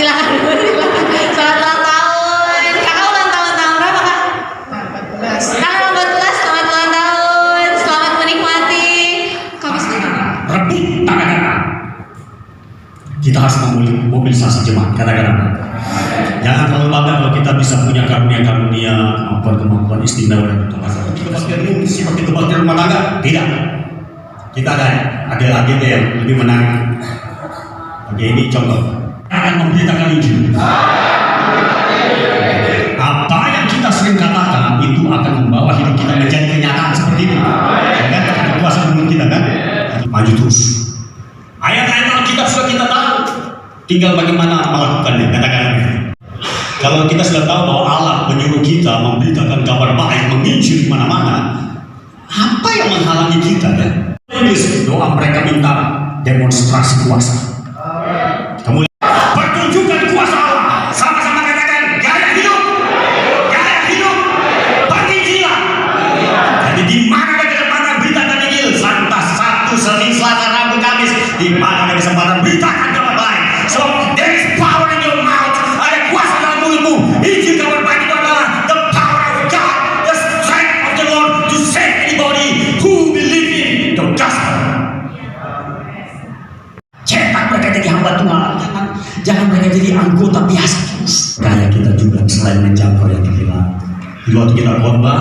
silakan. Selamat ulang tahun. Kakak ulang tahun berapa, Kak? 14. Tanggal 14, selamat ulang tahun. Selamat menikmati. Kak Wisnu. Rebut tangan. Kita harus memobilisasi jemaat. Katakan apa? Jangan terlalu bangga kalau kita bisa punya karunia-karunia, kemampuan istimewa dan kebaktian seperti kebaktian rumah tangga. Tidak. Kita ada agenda yang lebih menarik. Oke, ini contoh. Akan memberitakan Injil. Apa yang kita sering katakan itu akan membawa hidup kita menjadi kenyataan seperti itu. Ya kan? Ada kuasa menurut kita kan? Maju terus. Ayat-ayat Alkitab sudah kita tahu. Tinggal bagaimana melakukannya. Katakan. Kalau kita sudah tahu bahwa Allah menyuruh kita memberitakan kabar baik, menginjil di mana-mana, apa yang menghalangi kita kan? Doa mereka minta demonstrasi kuasa. Kamu pertunjukan kuasa Allah. Sama-sama katakan gaya hidup, penginjilan. Jadi di mana ada kesempatan beritakan Injil? Santas 1 Senin, Selasa, Rabu, Kamis. Di mana ada kesempatan beritakan kabar baik? So there is power in your mouth. Ada kuasa dalam mulutmu. Injil kabar baik itu adalah the power of God, the strength of the Lord to save anybody who believe in the gospel. Cetak mereka jadi hamba Tuhan. Jangan mereka jadi anggota biasa terus. Kayak kita juga selain menjangkau yang hilang. Di waktu kita khotbah,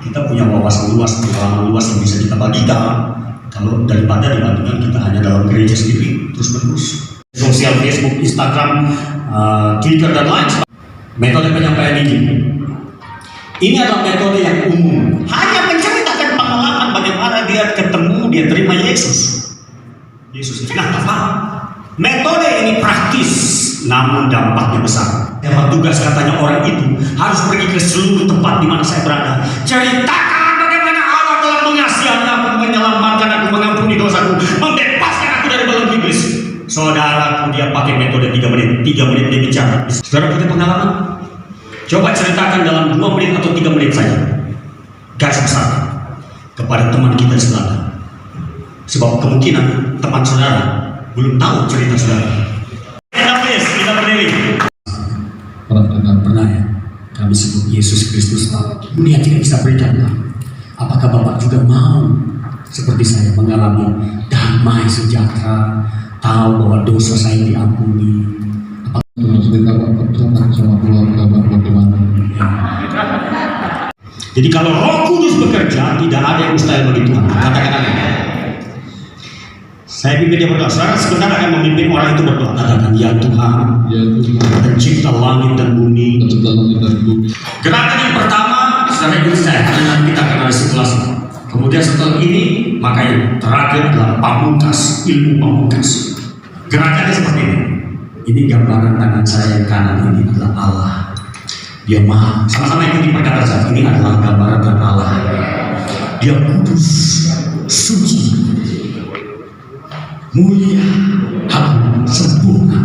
kita punya wawasan luas, pengalaman luas yang bisa kita bagikan. Kalau daripada dibandingkan kita hanya dalam gereja sendiri terus-menerus. Sosial Facebook, Instagram, Twitter dan lain. Metode penyampaian ini. Ini adalah metode yang umum. Hanya menceritakan pengalaman bagaimana dia ketemu, dia terima Yesus. Yesus itu apa? Metode ini praktis, namun dampaknya besar. Yang tugas katanya orang itu harus pergi ke seluruh tempat di mana saya berada. Ceritakan bagaimana Allah telah mengasihi aku, menyelamatkan aku, mengampuni dosaku, membebaskan aku dari belenggu iblis. Saudaraku, dia pakai metode 3 menit. 3 menit dia bicara. Saudara punya pengalaman? Coba ceritakan dalam 2 menit atau 3 menit saja. Garis besar kepada teman kita di sebelah. Sebab kemungkinan teman saudara belum tahu cerita saudara. Kita berdiri. Pernah ya, kami sebut Yesus Kristus dunia tidak bisa berikan. Apakah Bapak juga mau seperti saya mengalami damai sejahtera, tahu bahwa dosa saya diampuni? Cerita Bapak sama keluarga Bapak bagaimana? Jadi kalau Roh Kudus bekerja, tidak ada yang mustahil bagi Tuhan. Katakan amin. Saya pimpin dia berdoa. Saudara sebentar akan memimpin orang itu berdoa. Katakan, ya Tuhan, pencipta langit dan bumi. Gerakan yang pertama, saudara ikut saya. Nanti kita akan ada simulasi. Kemudian setelah ini, maka yang terakhir adalah pamungkas, ilmu pamungkas. Gerakannya seperti ini. Ini gambaran tangan saya yang kanan ini adalah Allah. Dia maha. Sama-sama ikuti perkataan saya. Ini adalah gambaran tangan Allah. Dia kudus, suci, mulia, agung, sempurna.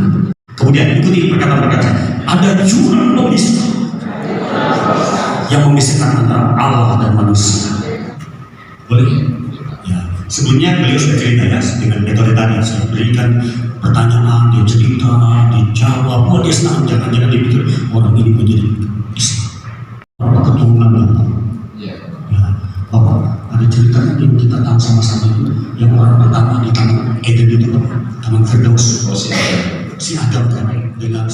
Kemudian ikuti perkataan saya. Ada jurang pemisah yang memisahkan antara Allah dan manusia. Boleh? Ya. Sebelumnya beliau sudah cerita ya dengan metode tadi. Saya berikan pertanyaan, dia cerita, dijawab. Oh dia senang, jangan-jangan dia pikir orang ini menjadi Islam. Apa keturunan Bapak? Ya. Bapak, ada cerita yang kita tahu sama-sama itu. Yang orang pertama di Taman Eden itu, Taman Firdaus. Si Adam kan dengan